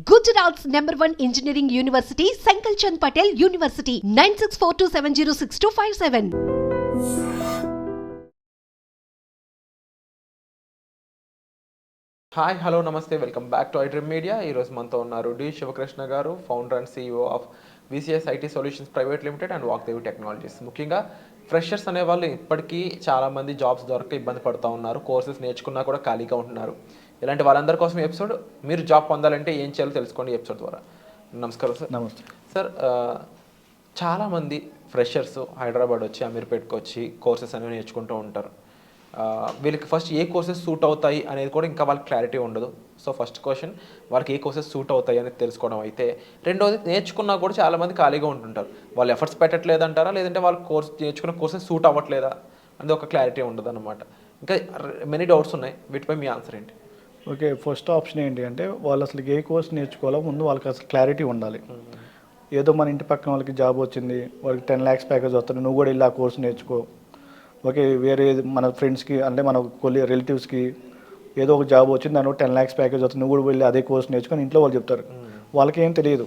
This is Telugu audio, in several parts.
Gujarat's #1 engineering university, Sankalchand Patel University, 9642706257. Hi hello namaste welcome back to iDream media. ఈరోజు మనతో ఉన్నారు డి శివకృష్ణ గారు, founder and CEO of VCS IT solutions private limited and Vagdevi technologies. ముఖ్యంగా ఫ్రెషర్స్ అనే వాళ్ళు ఇప్పటికీ చాలామంది జాబ్స్ దొరక ఇబ్బంది పడుతూ ఉన్నారు, కోర్సెస్ నేర్చుకున్నా కూడా ఖాళీగా ఉంటున్నారు. ఇలాంటి వాళ్ళందరి కోసం ఈ ఎపిసోడ్. మీరు జాబ్ పొందాలంటే ఏం చేయాలో తెలుసుకోండి ఈ ఎపిసోడ్ ద్వారా. నమస్కారం సార్. నమస్తే సార్, చాలామంది ఫ్రెషర్స్ హైదరాబాద్ వచ్చి అమీర్పేట్కి వచ్చి కోర్సెస్ అనేవి నేర్చుకుంటూ ఉంటారు. వీళ్ళకి ఫస్ట్ ఏ కోర్సెస్ సూట్ అవుతాయి అనేది కూడా ఇంకా వాళ్ళకి క్లారిటీ ఉండదు. సో ఫస్ట్ క్వశ్చన్, వాళ్ళకి ఏ కోర్సెస్ సూట్ అవుతాయి అనేది తెలుసుకోవడం అయితే, రెండోది నేర్చుకున్నా కూడా చాలామంది ఖాళీగా ఉంటుంటారు. వాళ్ళు ఎఫర్ట్స్ పెట్టట్లేదంటారా, లేదంటే వాళ్ళు నేర్చుకున్న కోర్సెస్ సూట్ అవ్వట్లేదా అనేది ఒక క్లారిటీ ఉండదు అనమాట. ఇంకా మెనీ డౌట్స్ ఉన్నాయి, వీటిపై మీ ఆన్సర్ ఏంటి? ఓకే, ఫస్ట్ ఆప్షన్ ఏంటి అంటే వాళ్ళు అసలు ఏ కోర్స్ నేర్చుకోవాలో ముందు వాళ్ళకి అసలు క్లారిటీ ఉండాలి. ఏదో మన ఇంటి పక్కన వాళ్ళకి జాబ్ వచ్చింది, వాళ్ళకి 10 lakhs ప్యాకేజ్ వస్తుంది, నువ్వు కూడా ఇలా కోర్స్ నేర్చుకో. ఓకే, వేరే మన ఫ్రెండ్స్కి అంటే మన రిలేటివ్స్కి ఏదో ఒక జాబ్ వచ్చింది, దాని 10 lakhs ప్యాకేజ్ వస్తుంది, నువ్వు కూడా వెళ్ళి అదే కోర్స్ నేర్చుకొని ఇంట్లో వాళ్ళు చెప్తారు. వాళ్ళకి ఏం తెలియదు.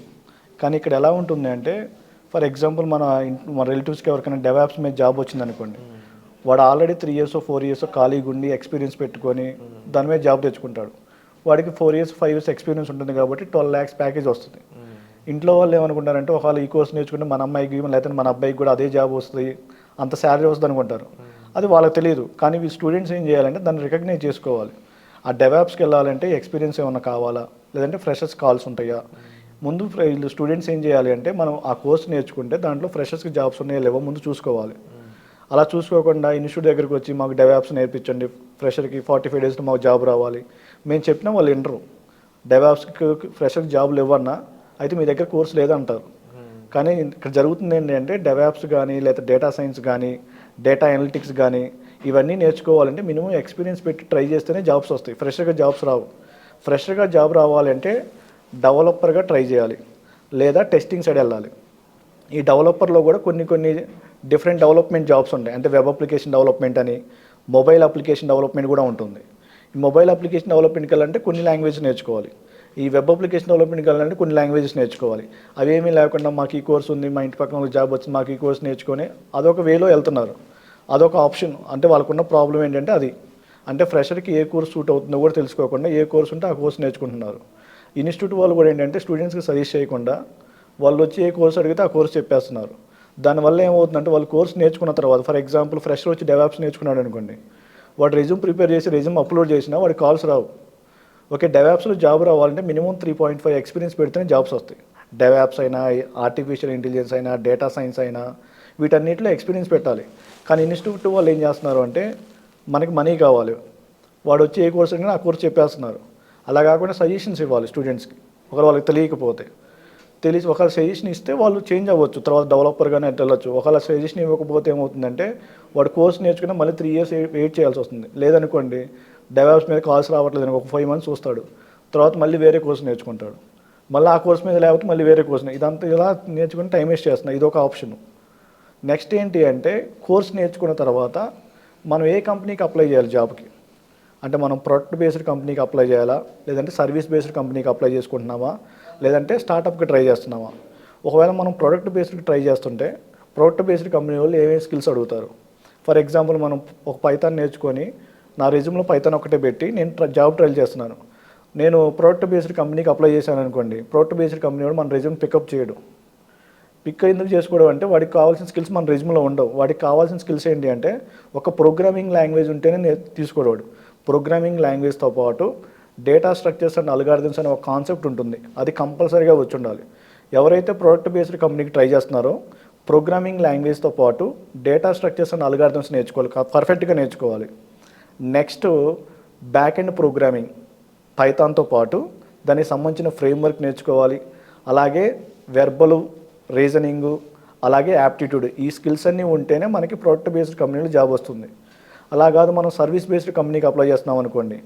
కానీ ఇక్కడ ఎలా ఉంటుంది అంటే, ఫర్ ఎగ్జాంపుల్ మన రిలేటివ్స్కి ఎవరికైనా డెవాప్స్ మీద జాబ్ వచ్చింది అనుకోండి, వాడు ఆల్రెడీ 3 years 4 years ఖాళీగా ఉండి ఎక్స్పీరియన్స్ పెట్టుకొని దాని మీద జాబ్ తెచ్చుకుంటాడు. వాడికి 4 years 5 years ఎక్స్పీరియన్స్ ఉంటుంది కాబట్టి 12 lakhs ప్యాకేజ్ వస్తుంది. ఇంట్లో వాళ్ళు ఏమనుకుంటారంటే, ఒకవేళ ఈ కోర్స్ నేర్చుకుంటే మన అమ్మాయికి లేకపోతే మన అబ్బాయికి కూడా అదే జాబ్ వస్తుంది, అంత శాలరీ వస్తుంది అనుకుంటారు. అది వాళ్ళకి తెలియదు. కానీ ఈ స్టూడెంట్స్ ఏం చేయాలంటే దాన్ని రికగ్నైజ్ చేసుకోవాలి. ఆ డెవాప్స్కి వెళ్ళాలంటే ఎక్స్పీరియన్స్ ఏమైనా కావాలా, లేదంటే ఫ్రెషర్స్ కాల్స్ ఉంటాయా. ముందు వీళ్ళు స్టూడెంట్స్ ఏం చేయాలి అంటే, మనం ఆ కోర్స్ నేర్చుకుంటే దాంట్లో ఫ్రెషర్స్కి జాబ్స్ ఉన్నాయో లేవో ముందు చూసుకోవాలి. అలా చూసుకోకుండా ఇన్స్టిట్యూట్ దగ్గరికి వచ్చి మాకు డెవాప్స్ నేర్పించండి, ఫ్రెషర్కి 45 days మాకు జాబ్ రావాలి, మేము చెప్పినా వాళ్ళు వినరు. డెవాప్స్కి ఫ్రెషర్కి జాబ్లు ఇవ్వన్నా అయితే మీ దగ్గర కోర్స్ లేదంటారు. కానీ ఇక్కడ జరుగుతుంది ఏంటంటే, డెవాప్స్ కానీ లేదా డేటా సైన్స్ కానీ డేటా అనలిటిక్స్ కానీ ఇవన్నీ నేర్చుకోవాలంటే మినిమం ఎక్స్పీరియన్స్ పెట్టి ట్రై చేస్తేనే జాబ్స్ వస్తాయి. ఫ్రెషర్గా జాబ్స్ రావు. ఫ్రెషర్గా జాబ్ రావాలంటే డెవలపర్గా ట్రై చేయాలి, లేదా టెస్టింగ్ సైడ్ వెళ్ళాలి. ఈ డెవలపర్లో కూడా కొన్ని డిఫరెంట్ డెవలప్మెంట్ జాబ్స్ ఉంటాయి. అంటే వెబ్ అప్లికేషన్ డెవలప్మెంట్ అని, మొబైల్ అప్లికేషన్ డెవలప్మెంట్ కూడా ఉంటుంది. ఈ మొబైల్ అప్లికేషన్ డెవలప్మెంట్కి వెళ్ళాలంటే కొన్ని లాంగ్వేజెస్ నేర్చుకోవాలి. ఈ వెబ్ అప్లికేషన్ డెవలప్మెంట్కి వెళ్ళాలంటే కొన్ని లాంగ్వేజెస్ నేర్చుకోవాలి. అవేమీ లేకుండా మాకు ఈ కోర్స్ ఉంది, మా ఇంటి పక్కన జాబ్ వచ్చింది, మాకు ఈ కోర్స్ నేర్చుకొని అదొక వేలో వెళ్తున్నారు. అదొక ఆప్షన్. అంటే వాళ్ళకున్న ప్రాబ్లం ఏంటంటే అది, అంటే ఫ్రెషర్కి ఏ కోర్స్ సూట్ అవుతుందో కూడా తెలుసుకోకుండా ఏ కోర్స్ ఉంటే ఆ కోర్స్ నేర్చుకుంటున్నారు. ఇన్స్టిట్యూట్ వాళ్ళు కూడా ఏంటంటే స్టూడెంట్స్కి సజెస్ట్ చేయకుండా వాళ్ళు వచ్చి ఏ కోర్స్ అడిగితే ఆ కోర్స్ చెప్పేస్తున్నారు. దానివల్ల ఏమవుతుందంటే, వాళ్ళు కోర్స్ నేర్చుకున్న తర్వాత, ఫర్ ఎగ్జాంపుల్ ఫ్రెషర్ వచ్చి డెవాప్స్ నేర్చుకున్నాడు అనుకోండి, వాడు రెజ్యూమ్ ప్రిపేర్ చేసి రెజ్యూమ్ అప్లోడ్ చేసినా వాడికి కాల్స్ రావు. ఓకే, డెవాప్స్లో జాబ్ రావాలంటే మినిమం 3.5 ఎక్స్పీరియన్స్ పెడితేనే జాబ్స్ వస్తాయి. డెవాప్స్ అయినా, ఆర్టిఫిషియల్ ఇంటెలిజెన్స్ అయినా, డేటా సైన్స్ అయినా, వీటన్నిటిలో ఎక్స్పీరియన్స్ పెట్టాలి. కానీ ఇన్స్టిట్యూట్ వాళ్ళు ఏం చేస్తున్నారు అంటే, మనకి మనీ కావాలి, వాడు వచ్చి ఏ కోర్స్ అడిగినా ఆ కోర్స్ చెప్పేస్తున్నారు. అలా కాకుండా సజెషన్స్ ఇవ్వాలి స్టూడెంట్స్కి. ఒకవేళ వాళ్ళకి తెలియకపోతే ఒకవేళ సజెషన్ ఇస్తే వాళ్ళు చేంజ్ అవ్వచ్చు, తర్వాత డెవలపర్గానే వెళ్ళొచ్చు. ఒకవేళ సజెషన్ ఇవ్వకపోతే ఏమవుతుందంటే, వాడు కోర్స్ నేర్చుకుని మళ్ళీ 3 years వెయిట్ చేయాల్సి వస్తుంది. లేదనుకోండి, డెవాప్స్ మీద కాల్స్ రావట్లేదు, ఒక 5 months చూస్తాడు, తర్వాత మళ్ళీ వేరే కోర్స్ నేర్చుకుంటాడు, మళ్ళీ ఆ కోర్స్ మీద లేకపోతే మళ్ళీ వేరే కోర్స్. ఇదంతా ఇలా నేర్చుకుని టైం వేస్ట్ చేస్తున్నాయి. ఇది ఒక ఆప్షన్. నెక్స్ట్ ఏంటి అంటే, కోర్స్ నేర్చుకున్న తర్వాత మనం ఏ కంపెనీకి అప్లై చేయాలి జాబ్కి. అంటే మనం ప్రొడక్ట్ బేస్డ్ కంపెనీకి అప్లై చేయాలా, లేదంటే సర్వీస్ బేస్డ్ కంపెనీకి అప్లై చేసుకుంటున్నామా, లేదంటే స్టార్టప్కి ట్రై చేస్తున్నామా. ఒకవేళ మనం ప్రొడక్ట్ బేస్డ్కి ట్రై చేస్తుంటే, ప్రొడక్ట్ బేస్డ్ కంపెనీ వాళ్ళు ఏమేమి స్కిల్స్ అడుగుతారు. ఫర్ ఎగ్జాంపుల్, మనం ఒక పైథాన్ నేర్చుకొని నా రెజ్యూమ్లో పైథాన్ ఒకటే పెట్టి నేను జాబ్ ట్రైల్ చేస్తున్నాను. నేను ప్రొడక్ట్ బేస్డ్ కంపెనీకి అప్లై చేశాను అనుకోండి, ప్రొడక్ట్ బేస్డ్ కంపెనీ వాడు మన రెజ్యూమ్ పికప్ చేయడు. పిక్ ఎందుకు చేసుకోవడం అంటే, వాడికి కావాల్సిన స్కిల్స్ మన రెజ్యూమ్లో ఉండవు. వాడికి కావాల్సిన స్కిల్స్ ఏంటి అంటే, ఒక ప్రోగ్రామింగ్ లాంగ్వేజ్ ఉంటేనే తీసుకోవడం. ప్రోగ్రామింగ్ లాంగ్వేజ్తో పాటు డేటా స్ట్రక్చర్స్ అండ్ అల్గారిథమ్స్ అనే ఒక కాన్సెప్ట్ ఉంటుంది, అది కంపల్సరీగా వచ్చి ఉండాలి. ఎవరైతే ప్రోడక్ట్ బేస్డ్ కంపెనీకి ట్రై చేస్తున్నారో, ప్రోగ్రామింగ్ లాంగ్వేజ్తో పాటు డేటా స్ట్రక్చర్స్ అండ్ అల్గారిథమ్స్ నేర్చుకోవాలి, పర్ఫెక్ట్గా నేర్చుకోవాలి. నెక్స్ట్, బ్యాక్ ఎండ్ ప్రోగ్రామింగ్ పైథాన్తో పాటు దానికి సంబంధించిన ఫ్రేమ్వర్క్ నేర్చుకోవాలి. అలాగే వెర్బల్ రీజనింగు, అలాగే యాప్టిట్యూడ్, ఈ స్కిల్స్ అన్నీ ఉంటేనే మనకి ప్రొడక్ట్ బేస్డ్ కంపెనీలో జాబ్ వస్తుంది. అలా కాదు, మనం సర్వీస్ బేస్డ్ కంపెనీకి అప్లై చేస్తున్నాం అనుకోండి,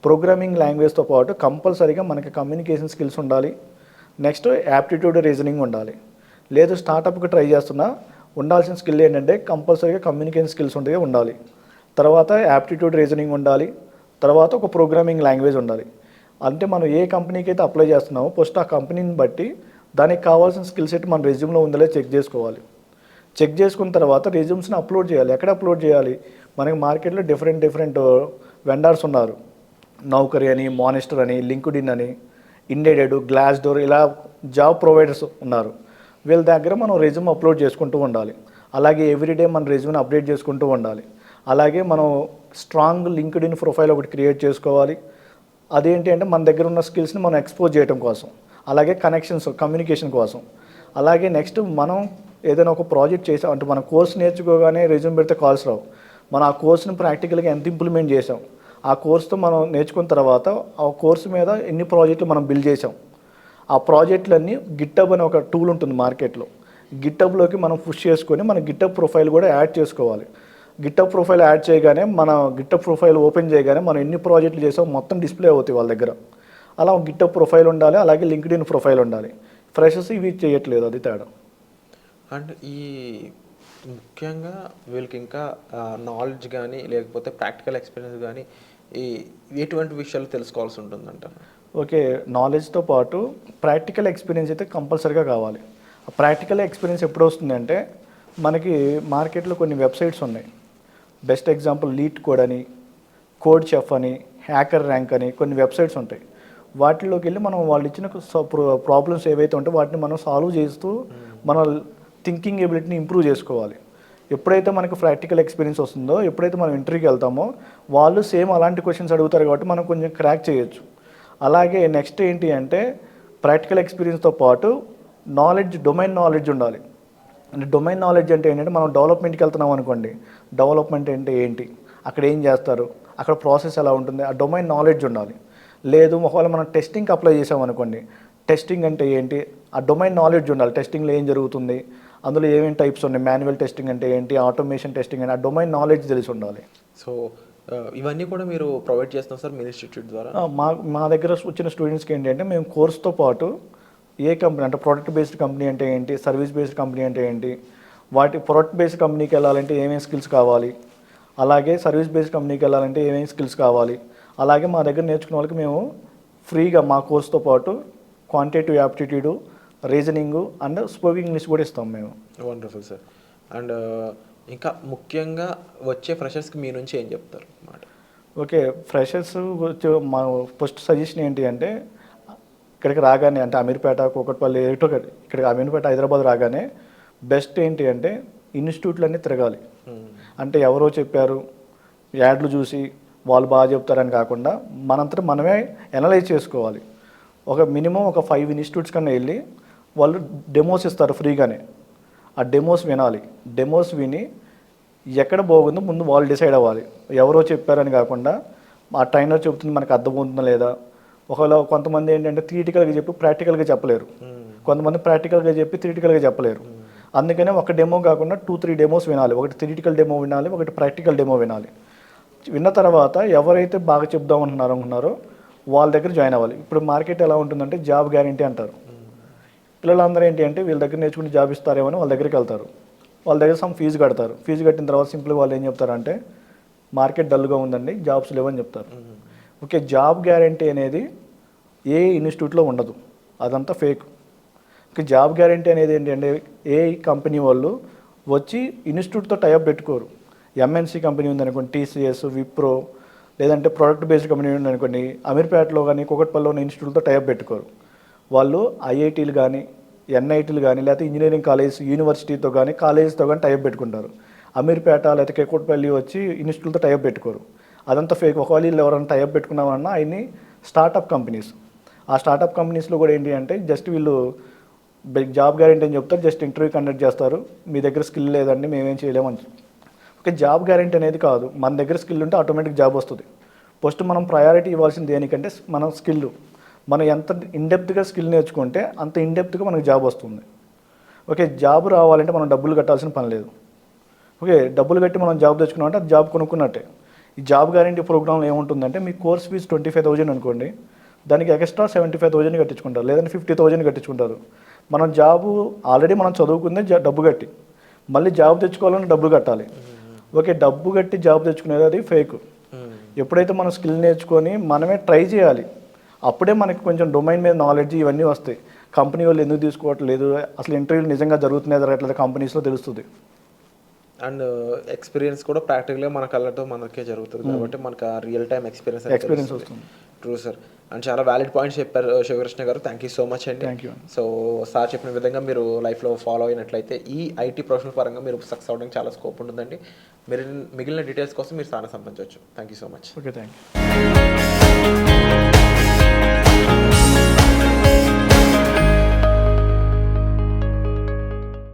ప్రోగ్రామింగ్ లాంగ్వేజ్తో పాటు కంపల్సరీగా మనకి కమ్యూనికేషన్ స్కిల్స్ ఉండాలి. నెక్స్ట్, యాప్టిట్యూడ్ రీజనింగ్ ఉండాలి. లేదు స్టార్టప్కి ట్రై చేస్తున్నా, ఉండాల్సిన స్కిల్ ఏంటంటే కంపల్సరీగా కమ్యూనికేషన్ స్కిల్స్ ఉండాలి. తర్వాత యాప్టిట్యూడ్ రీజనింగ్ ఉండాలి. తర్వాత ఒక ప్రోగ్రామింగ్ లాంగ్వేజ్ ఉండాలి. అంటే మనం ఏ కంపెనీకి అయితే అప్లై చేస్తున్నామో ఫస్ట్ ఆ కంపెనీని బట్టి దానికి కావాల్సిన స్కిల్ సెట్ మన రెజ్యూమ్లో ఉందో చెక్ చేసుకోవాలి. చెక్ చేసుకున్న తర్వాత రెజ్యూమ్స్ని అప్లోడ్ చేయాలి. ఎక్కడ అప్లోడ్ చేయాలి? మనకి మార్కెట్లో డిఫరెంట్ వెండర్స్ ఉన్నారు. నౌకరీ అని, మానిస్టర్ అని, లింక్డ్ఇన్ అని, ఇండెడెడ్, గ్లాస్ డోర్ ఇలా జాబ్ ప్రొవైడర్స్ ఉన్నారు. వీళ్ళ దగ్గర మనం రెజ్యూమ్ అప్లోడ్ చేసుకుంటూ ఉండాలి. అలాగే ఎవ్రీడే మన రెజ్యూమ్ని అప్డేట్ చేసుకుంటూ ఉండాలి. అలాగే మనం స్ట్రాంగ్ లింక్డ్ఇన్ ప్రొఫైల్ ఒకటి క్రియేట్ చేసుకోవాలి. అదేంటి అంటే మన దగ్గర ఉన్న స్కిల్స్ని మనం ఎక్స్పోజ్ చేయడం కోసం, అలాగే కనెక్షన్స్, కమ్యూనికేషన్ కోసం. అలాగే నెక్స్ట్ మనం ఏదైనా ఒక ప్రాజెక్ట్ చేసాం అంటే మన కోర్స్ నేర్చుకోగానే రెజ్యూమ్ పెడితే కాల్స్ రావు. మనం ఆ కోర్స్ని ప్రాక్టికల్గా ఎంత ఇంప్లిమెంట్ చేసాం, ఆ కోర్స్తో మనం నేర్చుకున్న తర్వాత ఆ కోర్సు మీద ఎన్ని ప్రాజెక్టులు మనం బిల్డ్ చేసాం, ఆ ప్రాజెక్టులన్నీ గిట్టబ్ అనే ఒక టూల్ ఉంటుంది మార్కెట్లో. గిట్టబ్లోకి మనం పుష్ చేసుకొని మన గిట్టబ్ ప్రొఫైల్ కూడా యాడ్ చేసుకోవాలి. గిట్టబ్ ప్రొఫైల్ యాడ్ చేయగానే మన గిట్టబ్ ప్రొఫైల్ ఓపెన్ చేయగానే మనం ఎన్ని ప్రాజెక్టులు చేసాం మొత్తం డిస్ప్లే అవుతాయి వాళ్ళ దగ్గర. అలా గిట్టబ్ ప్రొఫైల్ ఉండాలి, అలాగే లింక్డ్ఇన్ ప్రొఫైల్ ఉండాలి. ఫ్రెషర్స్ ఇవి చేయట్లేదు, అది తేడా. అండ్ ఈ ముఖ్యంగా వీళ్ళకి ఇంకా నాలెడ్జ్ కానీ లేకపోతే ప్రాక్టికల్ ఎక్స్పీరియన్స్ కానీ ఈ ఎటువంటి విషయాలు తెలుసుకోవాల్సి ఉంటుందంట? ఓకే, నాలెడ్జ్తో పాటు ప్రాక్టికల్ ఎక్స్పీరియన్స్ అయితే కంపల్సరీగా కావాలి. ఆ ప్రాక్టికల్ ఎక్స్పీరియన్స్ ఎప్పుడు వస్తుందంటే మనకి మార్కెట్లో కొన్ని వెబ్సైట్స్ ఉన్నాయి. బెస్ట్ ఎగ్జాంపుల్ లీట్ కోడ్ అని, కోడ్ చెఫ్ అని, హ్యాకర్ ర్యాంక్ అని కొన్ని వెబ్సైట్స్ ఉంటాయి. వాటిలోకి వెళ్ళి మనం వాళ్ళు ఇచ్చిన ప్రాబ్లమ్స్ ఏవైతే ఉంటాయో వాటిని మనం సాల్వ్ చేస్తూ మన థింకింగ్ ఎబిలిటీని ఇంప్రూవ్ చేసుకోవాలి. ఎప్పుడైతే మనకు ప్రాక్టికల్ ఎక్స్పీరియన్స్ వస్తుందో, ఎప్పుడైతే మనం ఇంటర్వ్యూకి వెళ్తామో వాళ్ళు సేమ్ అలాంటి క్వశ్చన్స్ అడుగుతారు కాబట్టి మనం కొంచెం క్రాక్ చేయొచ్చు. అలాగే నెక్స్ట్ ఏంటి అంటే ప్రాక్టికల్ ఎక్స్పీరియన్స్తో పాటు నాలెడ్జ్, డొమైన్ నాలెడ్జ్ ఉండాలి. అంటే డొమైన్ నాలెడ్జ్ అంటే ఏంటంటే మనం డెవలప్మెంట్కి వెళ్తున్నాం అనుకోండి, డెవలప్మెంట్ అంటే ఏంటి, అక్కడ ఏం చేస్తారు, అక్కడ ప్రాసెస్ ఎలా ఉంటుంది, ఆ డొమైన్ నాలెడ్జ్ ఉండాలి. లేదు ఒకవేళ మనం టెస్టింగ్కి అప్లై చేసాం అనుకోండి, టెస్టింగ్ అంటే ఏంటి, ఆ డొమైన్ నాలెడ్జ్ ఉండాలి. టెస్టింగ్లో ఏం జరుగుతుంది, అందులో ఏమేమి టైప్స్ ఉన్నాయి, మాన్యువల్ టెస్టింగ్ అంటే ఏంటి, ఆటోమేషన్ టెస్టింగ్ అంటే ఆ డొమైన్ నాలెడ్జ్ తెలిసి ఉండాలి. సో ఇవన్నీ కూడా మీరు ప్రొవైడ్ చేస్తాం సార్ మీ ఇన్స్టిట్యూట్ ద్వారా? మా దగ్గర వచ్చిన స్టూడెంట్స్కి ఏంటంటే మేము కోర్స్తో పాటు ఏ కంపెనీ అంటే ప్రోడక్ట్ బేస్డ్ కంపెనీ అంటే ఏంటి, సర్వీస్ బేస్డ్ కంపెనీ అంటే ఏంటి, వాటి ప్రోడక్ట్ బేస్డ్ కంపెనీకి వెళ్ళాలంటే ఏమేమి స్కిల్స్ కావాలి, అలాగే సర్వీస్ బేస్డ్ కంపెనీకి వెళ్ళాలంటే ఏమేమి స్కిల్స్ కావాలి, అలాగే మా దగ్గర నేర్చుకున్న వాళ్ళకి మేము ఫ్రీగా మా కోర్స్తో పాటు quantitative aptitude, reasoning and spoking English కూడా ఇస్తాం మేము. Wonderful sir. అండ్ ఇంకా ముఖ్యంగా వచ్చే ఫ్రెషర్స్కి మీ నుంచి ఏం చెప్తారు మాట? ఓకే, ఫ్రెషర్స్ మా ఫస్ట్ సజెషన్ ఏంటి అంటే ఇక్కడికి రాగానే అంటే అమీర్పేట, కూకట్పల్లి ఎటో ఇక్కడికి అమీర్పేట, హైదరాబాద్ రాగానే బెస్ట్ ఏంటి అంటే ఇన్స్టిట్యూట్లన్నీ తిరగాలి. అంటే ఎవరో చెప్పారు, యాడ్లు చూసి వాళ్ళు బాగా చెప్తారని కాకుండా మనంతట మనమే అనలైజ్ చేసుకోవాలి. ఒక మినిమం ఒక 5 ఇన్స్టిట్యూట్స్ కన్నా వెళ్ళి వాళ్ళు డెమోస్ ఇస్తారు ఫ్రీగానే. ఆ డెమోస్ వినాలి. డెమోస్ విని ఎక్కడ బాగుందో ముందు వాళ్ళు డిసైడ్ అవ్వాలి. ఎవరో చెప్పారని కాకుండా ఆ ట్రైనర్ చెబుతుంది మనకు అర్థమవుతుందా లేదా. ఒకవేళ కొంతమంది ఏంటంటే థియరిటికల్గా చెప్పి ప్రాక్టికల్గా చెప్పలేరు, కొంతమంది ప్రాక్టికల్గా చెప్పి థియరిటికల్గా చెప్పలేరు. అందుకనే ఒక డెమో కాకుండా 2-3 డెమోస్ వినాలి. ఒకటి థియరిటికల్ డెమో వినాలి, ఒకటి ప్రాక్టికల్ డెమో వినాలి. విన్న తర్వాత ఎవరైతే బాగా చెప్దాం అనుకున్నారో వాళ్ళ దగ్గర జాయిన్ అవ్వాలి. ఇప్పుడు మార్కెట్ ఎలా ఉంటుందంటే జాబ్ గ్యారంటీ అంటారు. పిల్లలందరూ ఏంటి అంటే వీళ్ళ దగ్గర నేర్చుకుని జాబ్ ఇస్తారేమో అని వాళ్ళ దగ్గరికి వెళ్తారు. వాళ్ళ దగ్గర సమ్ ఫీజు కడతారు. ఫీజు కట్టిన తర్వాత సింపుల్గా వాళ్ళు ఏం చెప్తారంటే మార్కెట్ డల్గా ఉందండి, జాబ్స్ లేవని చెప్తారు. ఓకే, జాబ్ గ్యారంటీ అనేది ఏ ఇన్స్టిట్యూట్లో ఉండదు, అదంతా ఫేక్. ఓకే, జాబ్ గ్యారంటీ అనేది ఏంటంటే ఏ కంపెనీ వాళ్ళు వచ్చి ఇన్స్టిట్యూట్తో టైఅప్ పెట్టుకోరు. ఎంఎన్సీ కంపెనీ ఉందనుకోండి, టీసీఎస్, విప్రో, లేదంటే ప్రోడక్ట్ బేస్డ్ కంపెనీ ఉందనుకోండి, అమీర్పేటలో కానీ కూకట్పల్లిలో ఉన్న ఇన్స్టిట్యూట్తో టైఅప్ పెట్టుకోరు. వాళ్ళు ఐఐటీలు కానీ, ఎన్ఐటీలు కానీ, లేకపోతే ఇంజనీరింగ్ కాలేజ్, యూనివర్సిటీతో కానీ, కాలేజెస్తో కానీ టైఅప్ పెట్టుకుంటారు. అమీర్పేట లేకపోతే కూకట్పల్లి వచ్చి ఇన్స్టిట్యూట్తో టైఅప్ పెట్టుకోరు. అదంతా ఫేక్. ఒకవేళ వీళ్ళు ఎవరైనా టైఅప్ పెట్టుకున్నామన్నా అవన్నీ స్టార్టప్ కంపెనీస్. ఆ స్టార్టప్ కంపెనీస్లో కూడా ఏంటి అంటే జస్ట్ వీళ్ళు జాబ్ గ్యారంటీ అని చెప్తారు, జస్ట్ ఇంటర్వ్యూ కండక్ట్ చేస్తారు, మీ దగ్గర స్కిల్ లేదండి మేమేం చేయలేమని. ఓకే, జాబ్ గ్యారంటీ అనేది కాదు. మన దగ్గర స్కిల్ ఉంటే ఆటోమేటిక్ జాబ్ వస్తుంది. ఫస్ట్ మనం ప్రయారిటీ ఇవ్వాల్సింది దేనికంటే మన స్కిల్. మనం ఎంత ఇన్డెప్త్గా స్కిల్ నేర్చుకుంటే అంత ఇన్డెప్త్గా మనకు జాబ్ వస్తుంది. ఓకే, జాబ్ రావాలంటే మనం డబ్బులు కట్టాల్సిన పని లేదు. ఓకే, డబ్బులు కట్టి మనం జాబ్ తెచ్చుకున్నామంటే అది జాబ్ కొనుక్కున్నట్టే. ఈ జాబ్ గ్యారంటీ ప్రోగ్రాంలో ఏముంటుందంటే మీ కోర్స్ ఫీజు 25,000 అనుకోండి, దానికి ఎక్స్ట్రా 75,000 కట్టించుకుంటారు, లేదంటే 50,000 కట్టించుకుంటారు. మనం జాబు ఆల్రెడీ మనం చదువుకుందే డబ్బు కట్టి మళ్ళీ జాబ్ తెచ్చుకోవాలని డబ్బులు కట్టాలి. ఓకే, డబ్బు కట్టి జాబ్ తెచ్చుకునేది అది ఫేక్. ఎప్పుడైతే మనం స్కిల్ నేర్చుకొని మనమే ట్రై చేయాలి, అప్పుడే మనకి కొంచెం డొమైన్ మీద నాలెడ్జ్ ఇవన్నీ వస్తాయి. కంపెనీ వాళ్ళు ఎందుకు తీసుకోవట్లేదు, అసలు ఇంటర్వ్యూలు నిజంగా జరుగుతున్నాయి జరగట్లేదు కంపెనీస్లో తెలుస్తుంది. అండ్ ఎక్స్పీరియన్స్ కూడా ప్రాక్టికల్గా మన కళ్ళతో మనకే జరుగుతుంది కాబట్టి మనకు ఆ రియల్ టైం ఎక్స్పీరియన్స్ వస్తుంది. True sir. అండ్ చాలా వ్యాలిడ్ పాయింట్స్ చెప్పారు శివకృష్ణ గారు. థ్యాంక్ యూ సో మచ్ అండి. Thank you. సో సార్ చెప్పిన విధంగా మీరు లైఫ్లో ఫాలో అయినట్లయితే ఈ ఐటీ ప్రొఫెషనల్ పరంగా మీరు సక్సెస్ అవ్వడానికి చాలా స్కోప్ ఉంటుందండి. మీరు మిగిలిన డీటెయిల్స్ కోసం మీరు స్థానం సంపాదించవచ్చు. Thank you so much. Okay, thank you.